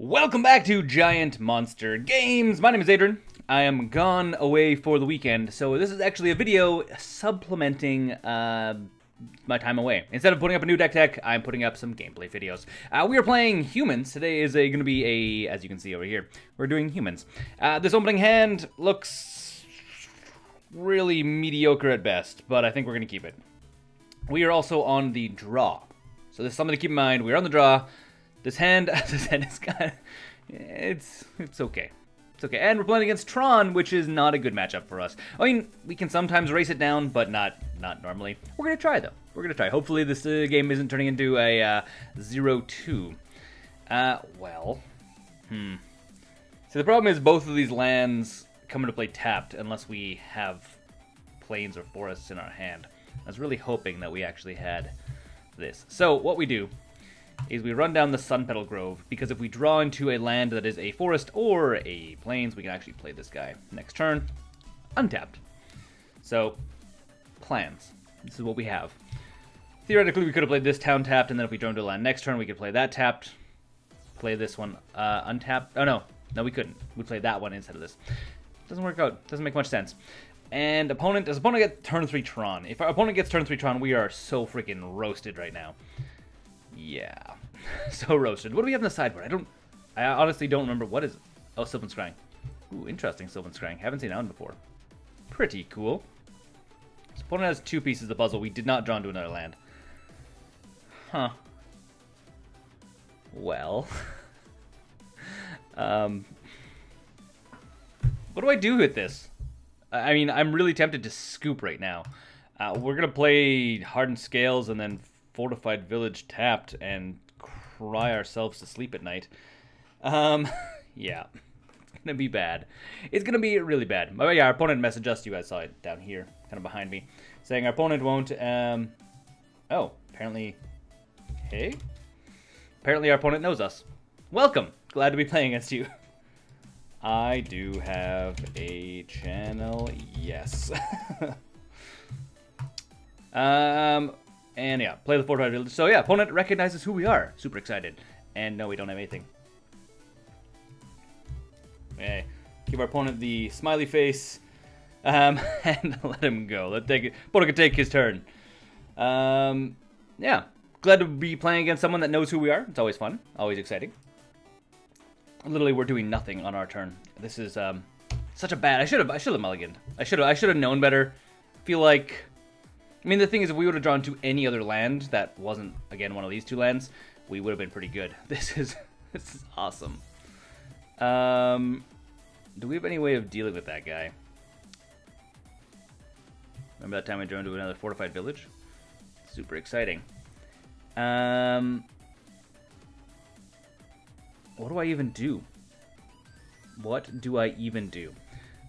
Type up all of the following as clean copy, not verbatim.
Welcome back to Giant Monster Games. My name is Adrian. I am gone away for the weekend, so this is actually a video supplementing my time away. Instead of putting up a new deck tech, I'm putting up some gameplay videos. We are playing humans. Today is going to be as you can see over here, we're doing humans. This opening hand looks really mediocre at best, but I think we're going to keep it. We are also on the draw, so there's something to keep in mind. We're on the draw. This hand is kind of, it's okay. It's okay. And we're playing against TRON, which is not a good matchup for us. I mean, we can sometimes race it down, but not normally. We're going to try, though. We're going to try. Hopefully this game isn't turning into a 0-2. See, the problem is both of these lands come into play tapped unless we have plains or forests in our hand. I was really hoping that we actually had this. So what we do is we run down the Sunpetal Grove, because if we draw into a land that is a forest or a plains, we can actually play this guy next turn, untapped. So, plans. This is what we have. Theoretically, we could have played this town tapped, and then if we draw into a land next turn, we could play that tapped, play this one untapped. Oh, no, we couldn't. We'd play that one instead of this. Doesn't work out. Doesn't make much sense. And does opponent get turn 3 Tron? If our opponent gets turn 3 Tron, we are so freaking roasted right now. Yeah, so roasted. What do we have in the sideboard? I honestly don't remember. What is it? Oh, Sylvan Scrying. Ooh, interesting Sylvan Scrying. Haven't seen that one before. Pretty cool. So opponent has 2 pieces of the puzzle. We did not draw into another land. Huh. Well. What do I do with this? I mean, I'm really tempted to scoop right now. We're going to play Hardened Scales and then Fortified Village tapped and cry ourselves to sleep at night. Yeah, it's gonna be bad. It's gonna be really bad. Oh yeah, our opponent messaged us. You guys saw it down here, kind of behind me, saying our opponent won't. Oh, apparently. Hey, apparently our opponent knows us. Welcome. Glad to be playing against you. I do have a channel. Yes. And yeah, play the Fortified Village. So yeah, opponent recognizes who we are. Super excited. And no, we don't have anything. Okay, give our opponent the smiley face. And let him go. Opponent can take his turn. Yeah, glad to be playing against someone that knows who we are. It's always fun. Always exciting. Literally, we're doing nothing on our turn. This is such a bad. I should have mulliganed. I should have known better. Feel like. I mean, the thing is, if we would have drawn to any other land that wasn't, again, one of these 2 lands, we would have been pretty good. This is awesome. Do we have any way of dealing with that guy? Remember that time I drew into another Fortified Village? Super exciting. What do I even do? What do I even do?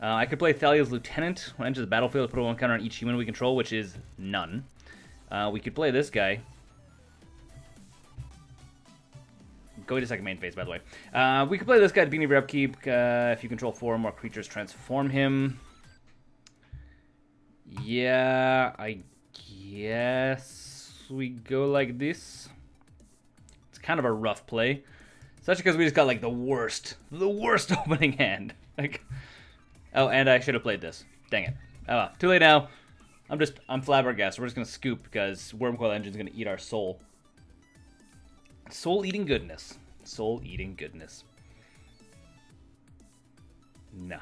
I could play Thalia's Lieutenant. When it enters the battlefield, put 1 counter on each human we control, which is none. We could play this guy. Going to second main phase, by the way. We could play this guy at the beginning of your upkeep. If you control 4 or more creatures, transform him. Yeah, I guess we go like this. It's kind of a rough play. Especially because we just got, like, the worst opening hand. Like... Oh, and I should have played this. Dang it. Oh, well, too late now. I'm flabbergasted. We're just going to scoop because Wormcoil Engine's going to eat our soul. Soul-eating goodness. Soul-eating goodness. No.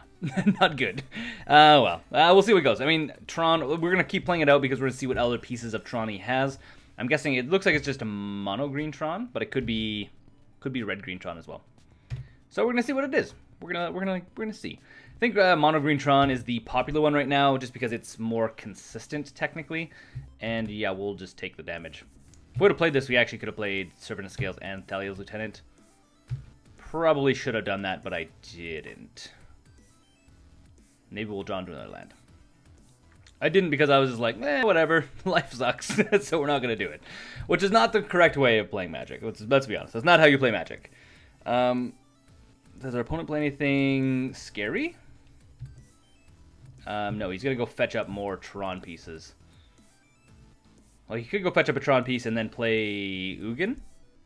Not good. Well. We'll see what goes. I mean, Tron, we're going to keep playing it out because we're going to see what other pieces of Tron he has. I'm guessing it looks like it's just a mono-green Tron, but it could be red-green Tron as well. So we're going to see what it is. We're gonna see. I think mono green Tron is the popular one right now, just because it's more consistent technically. And yeah, we'll just take the damage. If we would have played this, we actually could have played Hardened Scales and Thalia's Lieutenant. Probably should have done that, but I didn't. Maybe we'll draw into another land. I didn't because I was just like, whatever, life sucks, so we're not gonna do it. Which is not the correct way of playing Magic. Let's be honest. That's not how you play Magic. Does our opponent play anything scary? No, he's going to go fetch up more Tron pieces. Well, he could go fetch up a Tron piece and then play Ugin,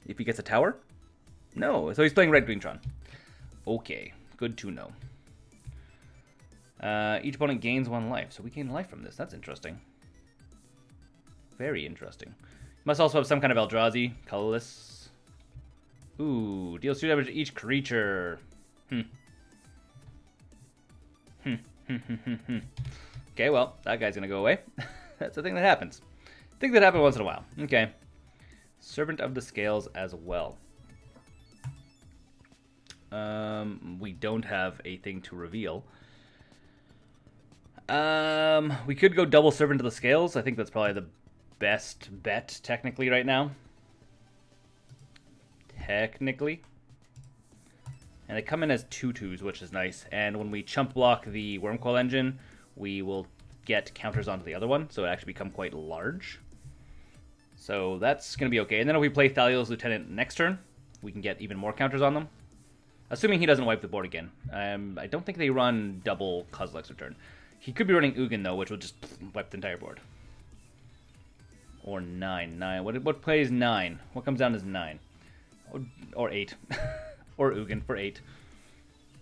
if he gets a tower. No, so he's playing red-green Tron. Okay, good to know. Each opponent gains 1 life, so we gain life from this. That's interesting. Very interesting. Must also have some kind of Eldrazi, colorless. Ooh, deals 2 damage to each creature. Okay, well, that guy's gonna go away. That's the thing that happens. Thing that happens once in a while. Okay. Servant of the Scales as well. We don't have a thing to reveal. We could go double Servant of the Scales. I think that's probably the best bet technically right now. Technically. And they come in as 2/2s, which is nice. And when we chump block the Wormcoil engine, we will get counters onto the other one, so it actually become quite large. So that's going to be okay. And then if we play Thalia's Lieutenant next turn, we can get even more counters on them. Assuming he doesn't wipe the board again. I don't think they run double Kozilek's Return. He could be running Ugin, though, which will just wipe the entire board. Or 9. 9. What plays 9? What comes down as 9? Or 8. Or Ugin for 8.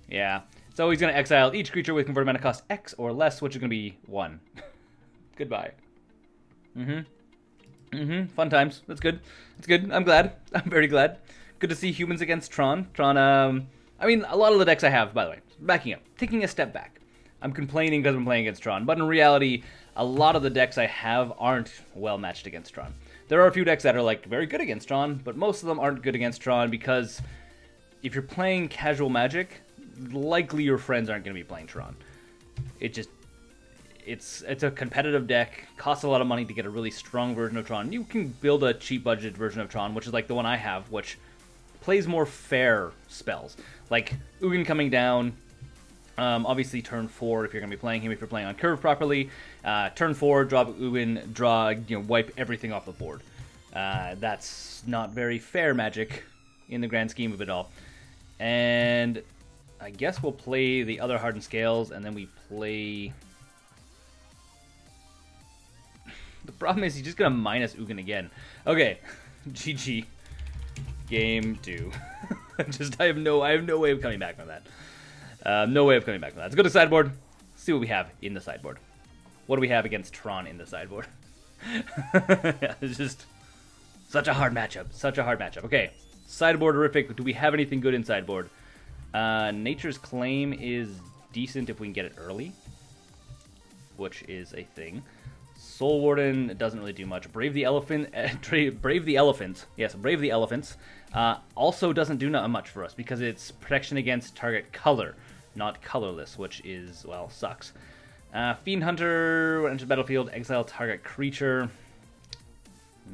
Yeah. So he's going to exile each creature with converted mana cost X or less, which is going to be 1. Goodbye. Fun times. That's good. That's good. I'm glad. I'm very glad. Good to see humans against Tron. Tron, I mean, a lot of the decks I have, by the way, backing up, taking a step back. I'm complaining because I'm playing against Tron, but in reality, a lot of the decks I have aren't well matched against Tron. There are a few decks that are, like, very good against Tron, but most of them aren't good against Tron because if you're playing casual Magic, likely your friends aren't going to be playing Tron. It's a competitive deck, costs a lot of money to get a really strong version of Tron. You can build a cheap budget version of Tron, which is like the one I have, which plays more fair spells. Like Ugin coming down, obviously turn 4 if you're going to be playing him, if you're playing on curve properly. Turn 4, drop Ugin, draw, wipe everything off the board. That's not very fair Magic in the grand scheme of it all. And I guess we'll play the other Hardened Scales, and then we play... The problem is he's just going to minus Ugin again. Okay, GG. Game 2. I have no way of coming back from that. No way of coming back from that. Let's go to sideboard. See what we have in the sideboard. What do we have against Tron in the sideboard? Yeah, it's just such a hard matchup. Such a hard matchup. Okay, sideboard horrific. Do we have anything good in sideboard? Nature's Claim is decent if we can get it early, which is a thing. Soul Warden doesn't really do much. Brave the Elephant. Brave the Elephant. Yes, Brave the Elephants. Also doesn't do not much for us because it's protection against target color, not colorless, which is, well, sucks. Fiend Hunter, when enters the battlefield, exile target creature.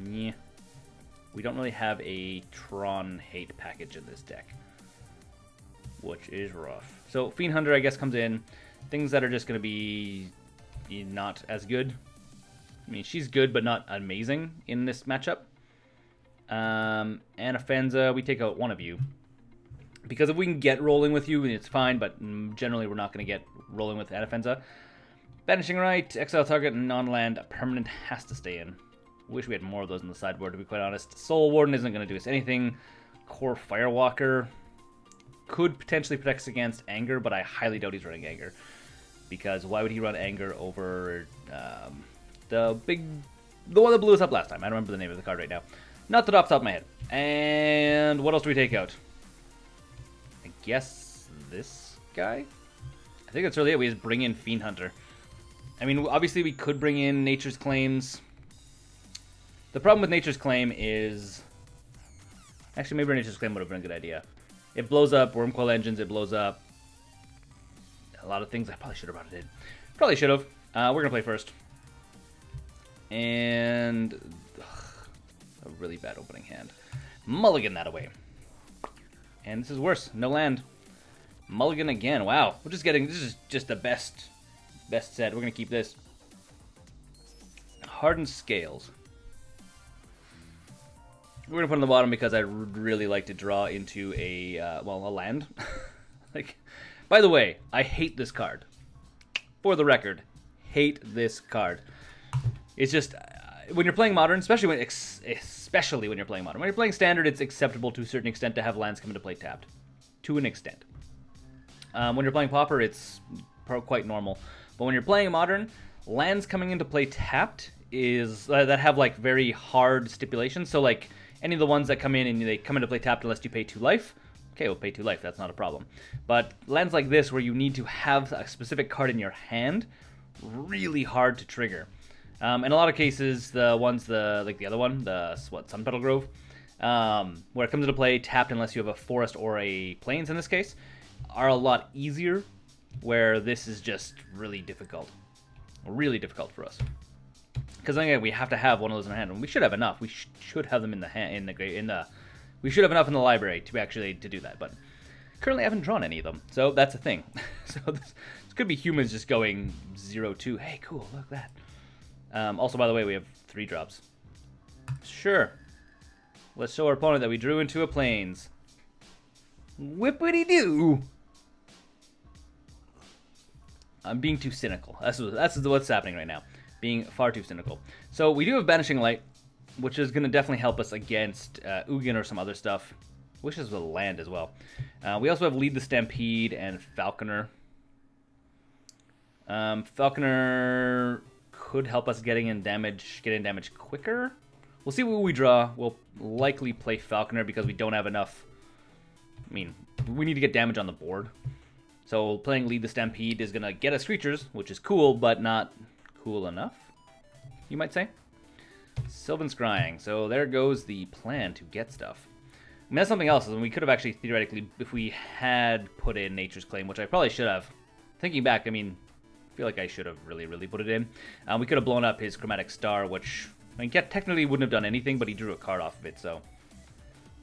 Yeah. We don't really have a Tron hate package in this deck, which is rough. So Fiend Hunter, I guess, comes in. Things that are just going to be not as good. I mean, she's good, but not amazing in this matchup. Anafenza, we take out one of you. Because if we can get rolling with you, it's fine, but generally we're not going to get rolling with Anafenza. Banishing Light, exile target, non-land, permanent has to stay in. Wish we had more of those in the sideboard, to be quite honest. Soul Warden isn't going to do us anything. Core Firewalker could potentially protect us against Anger, but I highly doubt he's running Anger. Because why would he run Anger over... the one that blew us up last time. I don't remember the name of the card right now. Not the top of my head. And what else do we take out? I guess this guy? I think that's really it. We just bring in Fiend Hunter. I mean, obviously we could bring in Nature's Claims. The problem with Nature's Claim is... Actually, maybe Nature's Claim would have been a good idea. It blows up Wormcoil engines. It blows up a lot of things. I probably should have brought it in. Probably should have. We're going to play first. And a really bad opening hand. Mulligan that away. And this is worse. No land. Mulligan again. Wow. We're just getting... This is just the best set. We're going to keep this. Hardened Scales. We're going to put on the bottom because I really like to draw into a, well, a land. Like, by the way, I hate this card. For the record, hate this card. It's just, when you're playing Modern, especially when you're playing Modern. When you're playing Standard, it's acceptable to a certain extent to have lands come into play tapped. To an extent. When you're playing Pauper, it's quite normal. But when you're playing Modern, lands coming into play tapped is that have like very hard stipulations. So like any of the ones that come in and they come into play tapped unless you pay 2 life. Okay, we'll pay 2 life, that's not a problem. But lands like this where you need to have a specific card in your hand, really hard to trigger. In a lot of cases, the ones, like the other one, Sunpetal Grove, where it comes into play tapped unless you have a forest or a plains in this case, are a lot easier, where this is just really difficult. Really difficult for us. Because again, we have to have one of those in our hand, and we should have enough. We should have them in the we should have enough in the library to do that, but currently I haven't drawn any of them, so that's a thing. So this could be humans just going 0-2. Hey, cool, look at that. Also, by the way, we have 3 drops. Sure. Let's show our opponent that we drew into a plains. Whippity-doo! I'm being too cynical. That's what's happening right now. Being far too cynical. So we do have Banishing Light, which is going to definitely help us against Ugin or some other stuff. Wish this was a land as well. We also have Lead the Stampede and Falconer. Falconer could help us get in damage quicker. We'll see what we draw. We'll likely play Falconer because we don't have enough. I mean, we need to get damage on the board. So playing Lead the Stampede is going to get us creatures, which is cool, but not cool enough, you might say. Sylvan Scrying. So there goes the plan to get stuff. I mean, that's something else. We could have actually, theoretically, if we had put in Nature's Claim, which I probably should have. Thinking back, I mean, I feel like I should have really put it in. We could have blown up his Chromatic Star, which, I mean, technically wouldn't have done anything, but he drew a card off of it, so.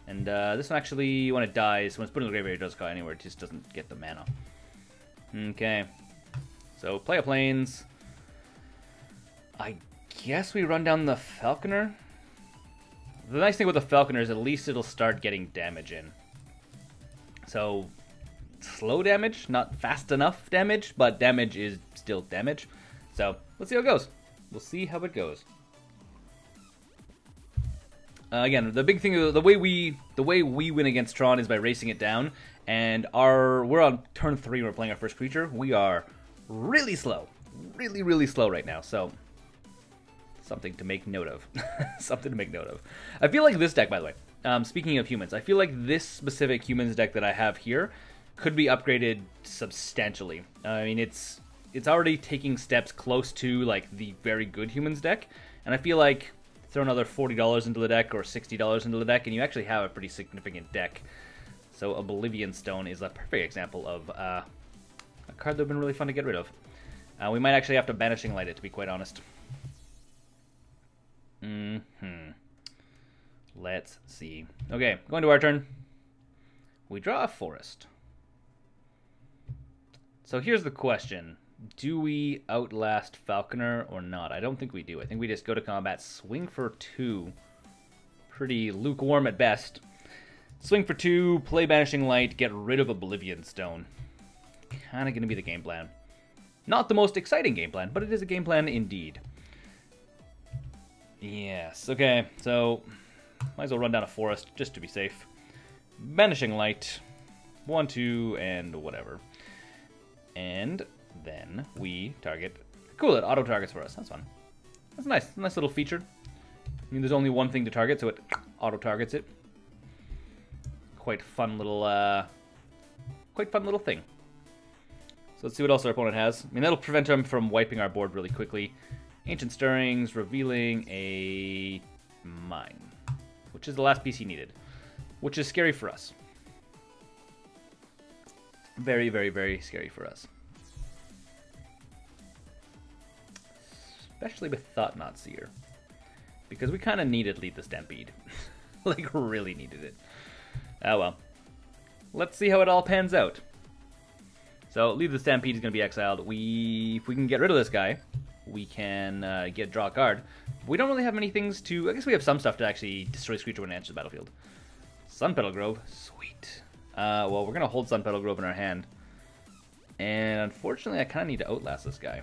And this one actually, when it dies, when it's put in the graveyard, it does go anywhere. It just doesn't get the mana. Okay. So, play a Plains. I guess we run down the Falconer. The nice thing with the Falconer is at least it'll start getting damage in. So, slow damage, not fast enough damage, but damage is still damage. So, let's see how it goes. We'll see how it goes. Again, the big thing, the way we win against TRON is by racing it down, and we're on turn 3 when we're playing our first creature. We are really slow. Really slow right now, so something to make note of. Something to make note of. I feel like this deck, by the way, speaking of humans, I feel like this specific humans deck that I have here could be upgraded substantially. I mean, it's already taking steps close to like the very good humans deck, and I feel like throw another $40 into the deck or $60 into the deck, and you actually have a pretty significant deck. So Oblivion Stone is a perfect example of a card that would have been really fun to get rid of. We might actually have to Banishing Light it, to be quite honest. Let's see. Okay, going to our turn. We draw a forest. So here's the question. Do we outlast Falconer or not? I don't think we do. I think we just go to combat, swing for 2. Pretty lukewarm at best. Swing for 2, play Banishing Light, get rid of Oblivion Stone. Kind of going to be the game plan. Not the most exciting game plan, but it is a game plan indeed. Yes, okay, so might as well run down a forest just to be safe. Banishing Light, 1, 2, and whatever. And then we target. Cool, it auto targets for us. That's fun. That's nice. Nice little feature. I mean, there's only one thing to target, so it auto targets it. Quite fun little thing. So let's see what else our opponent has. I mean, that'll prevent him from wiping our board really quickly. Ancient Stirrings, revealing a Mine, which is the last piece he needed, which is scary for us. Very scary for us. Especially with Thought-Knot Seer. Because we kind of needed Lead the Stampede. Like, really needed it. Oh well. Let's see how it all pans out. So, Lead the Stampede is going to be exiled. If we can get rid of this guy, we can draw a card. We don't really have many things to... I guess we have some stuff to actually destroy this creature when it enters the battlefield. Sunpetal Grove. Sweet. Well, we're going to hold Sunpetal Grove in our hand. And unfortunately, I kind of need to outlast this guy.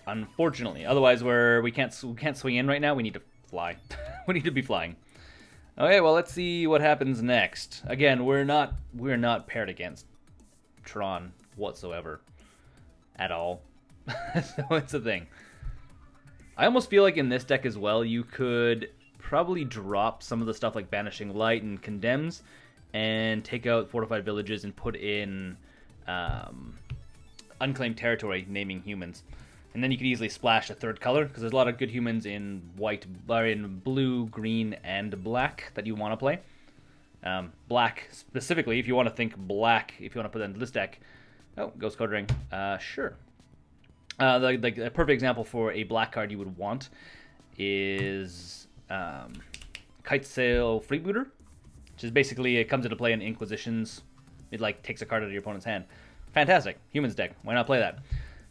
unfortunately. Otherwise, we can't swing in right now. We need to fly. We need to be flying. Okay, well, let's see what happens next. Again, we're not paired against TRON whatsoever at all. So it's a thing. I almost feel like in this deck as well, you could probably drop some of the stuff like Banishing Light and Condemns and take out Fortified Villages and put in Unclaimed Territory, naming humans. And then you could easily splash a third color, because there's a lot of good humans in white, or in blue, green, and black that you want to play. Black, specifically, if you want to think black, if you want to put that into this deck. Oh, Ghost Code Ring. Sure. A perfect example for a black card you would want is Kite Sail Freebooter, which is basically, it comes into play in Inquisitions. It like takes a card out of your opponent's hand. Fantastic. Humans deck. Why not play that?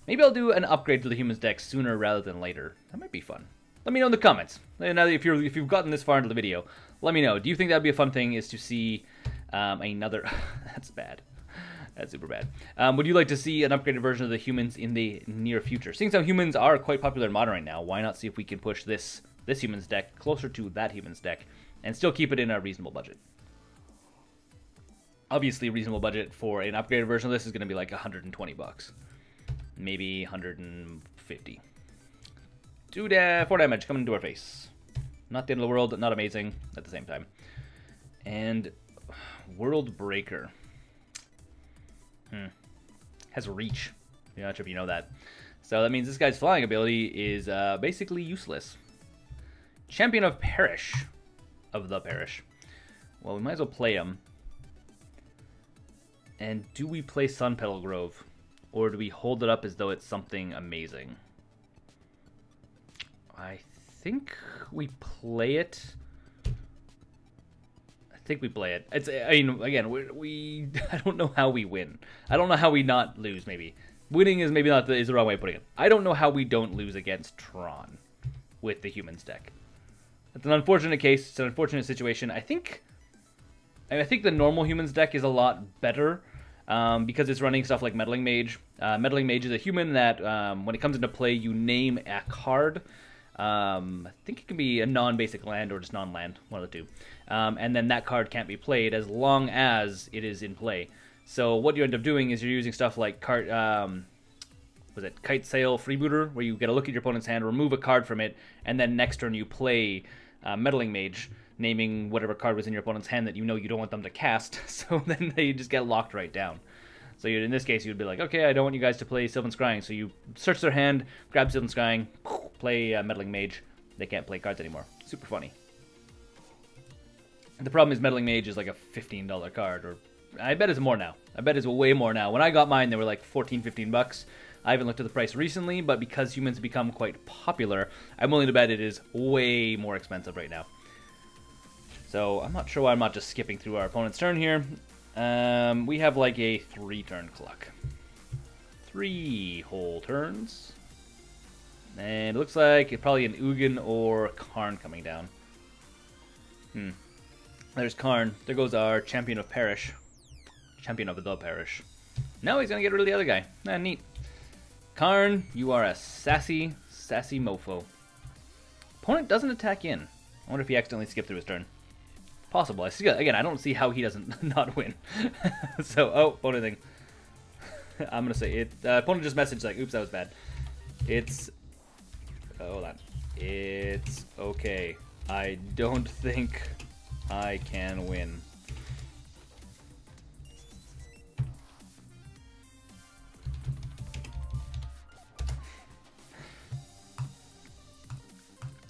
Maybe I'll do an upgrade to the humans deck sooner rather than later. That might be fun. Let me know in the comments. Now, if you've gotten this far into the video, let me know. Do you think that'd be a fun thing? Is to see another? That's bad. That's super bad. Would you like to see an upgraded version of the humans in the near future? Seeing how humans are quite popular in Modern right now, why not see if we can push this humans deck closer to that humans deck and still keep it in a reasonable budget? Obviously, a reasonable budget for an upgraded version of this is going to be like 120 bucks. Maybe 150. 4 damage coming into our face. Not the end of the world, not amazing at the same time. And World Breaker. Has reach. I'm not sure if you know that. So that means this guy's flying ability is basically useless. Champion of Parish. Of the Parish. Well, we might as well play him. And do we play Sunpetal Grove? Or do we hold it up as though it's something amazing? I think we play it. I think we play it. It's. I mean, again, we I don't know how we win. I don't know how we not lose. Maybe winning is maybe not is the wrong way of putting it. I don't know how we don't lose against TRON with the humans deck. It's an unfortunate case. It's an unfortunate situation. I think the normal humans deck is a lot better. Because it's running stuff like Meddling Mage. Meddling Mage is a human that, when it comes into play, you name a card. I think it can be a non-basic land or just non-land, one of the two. And then that card can't be played as long as it is in play. So what you end up doing is you're using stuff like Kite Sail Freebooter, where you get a look at your opponent's hand, remove a card from it, and then next turn you play Meddling Mage, naming whatever card was in your opponent's hand that you know you don't want them to cast, so then they just get locked right down. So in this case, you'd be like, okay, I don't want you guys to play Sylvan Scrying, so you search their hand, grab Sylvan Scrying, play Meddling Mage. They can't play cards anymore. Super funny. And the problem is Meddling Mage is like a $15 card, or I bet it's more now. I bet it's way more now. When I got mine, they were like 14, 15 bucks. I haven't looked at the price recently, but because humans have become quite popular, I'm willing to bet it is way more expensive right now. So I'm not sure why I'm not just skipping through our opponent's turn here. We have like a 3-turn clock. 3 whole turns. And it looks like it's probably an Ugin or Karn coming down. There's Karn. There goes our Champion of Parish. Champion of the Parish. Now he's going to get rid of the other guy. Neat. Karn, you are a sassy, sassy mofo. Opponent doesn't attack in. I wonder if he accidentally skipped through his turn. Possible. I see, again, I don't see how he doesn't not win. So, opponent thing. I'm going to say it. Opponent just messaged like, oops, that was bad. It's... hold on. It's okay. I don't think I can win.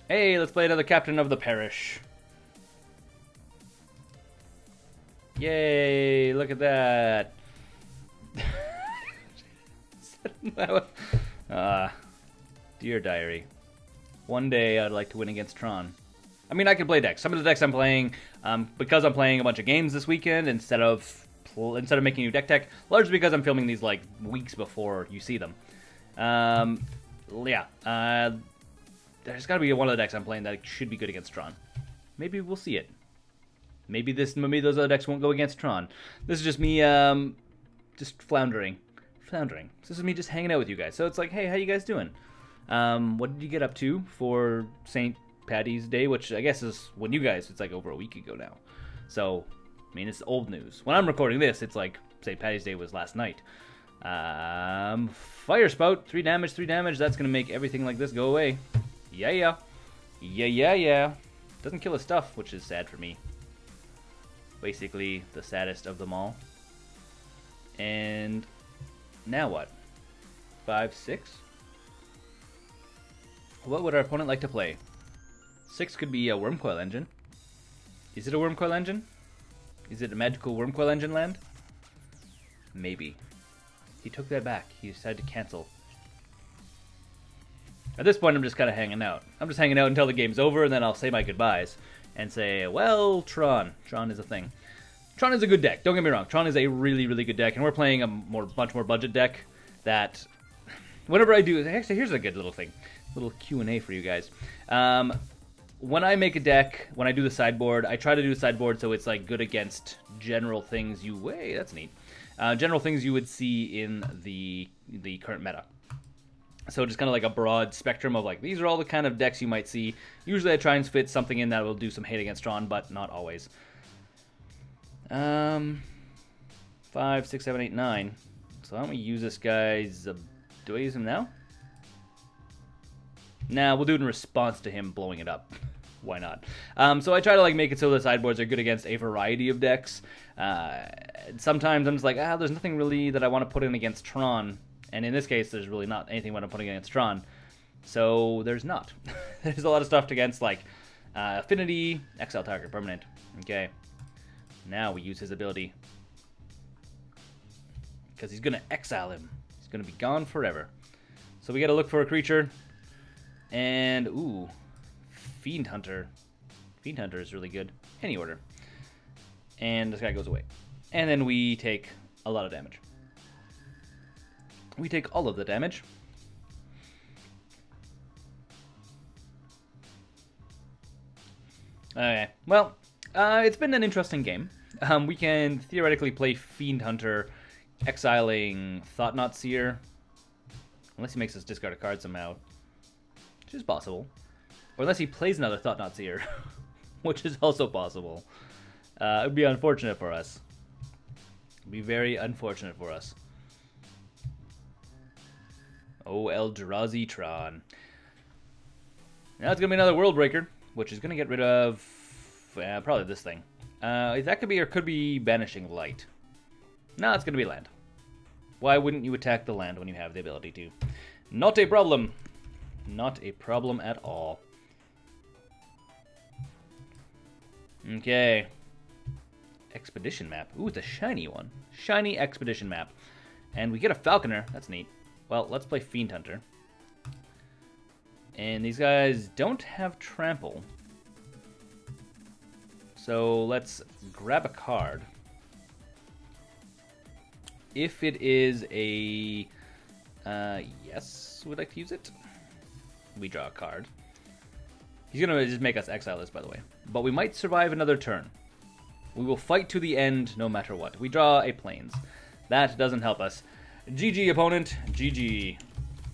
Hey, let's play another Captain of the Parish. Yay, look at that. Dear diary. One day I'd like to win against TRON. I mean, I can play decks. Some of the decks I'm playing, because I'm playing a bunch of games this weekend instead of making a new deck tech, largely because I'm filming these like weeks before you see them. There's got to be one of the decks I'm playing that should be good against TRON. Maybe we'll see it. Maybe those other decks won't go against TRON. This is just me, just floundering. This is me just hanging out with you guys. So it's like, hey, how you guys doing? What did you get up to for St. Paddy's Day? Which I guess is when you guys, it's like over a week ago now. So, I mean, it's old news. When I'm recording this, it's like St. Paddy's Day was last night. Fire Spout, 3 damage, 3 damage. That's going to make everything like this go away. Yeah. Doesn't kill his stuff, which is sad for me. Basically, the saddest of them all. And now what? 5, 6? What would our opponent like to play? 6 could be a Wormcoil Engine. Is it a Wormcoil Engine? Is it a magical Wormcoil Engine land? Maybe. He took that back. He decided to cancel. At this point, I'm just kind of hanging out. I'm just hanging out until the game's over, and then I'll say my goodbyes. And say, well, TRON. TRON is a thing. TRON is a good deck. Don't get me wrong. TRON is a really, really good deck. And we're playing a bunch more budget deck that... Whenever I do... Actually, here's a good little thing. A little Q&A for you guys. When I make a deck, when I do the sideboard, I try to do the sideboard so it's like good against general things you... Hey, that's neat. General things you would see in the current meta. So just kind of like a broad spectrum of like, these are all the kind of decks you might see. Usually I try and fit something in that will do some hate against TRON, but not always. 5, 6, 7, 8, 9. So why don't we use this guy's... do I use him now? Nah, we'll do it in response to him blowing it up. Why not? So I try to like make it so the sideboards are good against a variety of decks. Sometimes I'm just like, there's nothing really that I want to put in against TRON. And in this case, there's really not anything when I'm putting against TRON. So there's not. There's a lot of stuff against like Affinity, Exile Target, Permanent. Okay. Now we use his ability. Because he's going to exile him. He's going to be gone forever. So we got to look for a creature. And, ooh, Fiend Hunter. Fiend Hunter is really good. Any order. And this guy goes away. And then we take a lot of damage. We take all of the damage. Okay, well, it's been an interesting game. We can theoretically play Fiend Hunter, exiling Thought-Knot Seer. Unless he makes us discard a card somehow. Which is possible. Or unless he plays another Thought-Knot Seer. Which is also possible. It would be unfortunate for us. It would be very unfortunate for us. Oh, Eldrazi TRON. Now it's going to be another World Breaker, which is going to get rid of probably this thing. That could be or could be Banishing Light. No, it's going to be land. Why wouldn't you attack the land when you have the ability to? Not a problem. Not a problem at all. Okay. Expedition map. Ooh, it's a shiny one. Shiny Expedition map. And we get a Falconer. That's neat. Well, let's play Fiend Hunter. And these guys don't have Trample. So let's grab a card. If it is a... yes, would like to use it. We draw a card. He's going to just make us exile this, by the way. But we might survive another turn. We will fight to the end no matter what. We draw a Plains. That doesn't help us. GG, opponent. GG.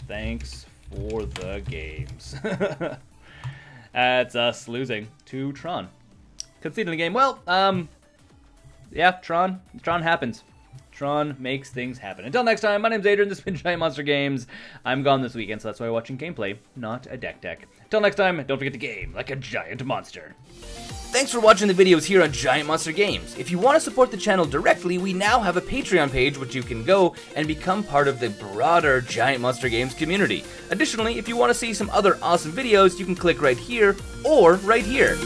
Thanks for the games. That's us losing to TRON. Conceding the game. Well, yeah, TRON happens. TRON makes things happen. Until next time, my name's Adrian. This has been Giant Monster Games. I'm gone this weekend, so that's why I'm watching gameplay, not a deck. Until next time, don't forget to game like a giant monster. Thanks for watching the videos here on Giant Monster Games. If you want to support the channel directly, we now have a Patreon page which you can go and become part of the broader Giant Monster Games community. Additionally, if you want to see some other awesome videos, you can click right here or right here.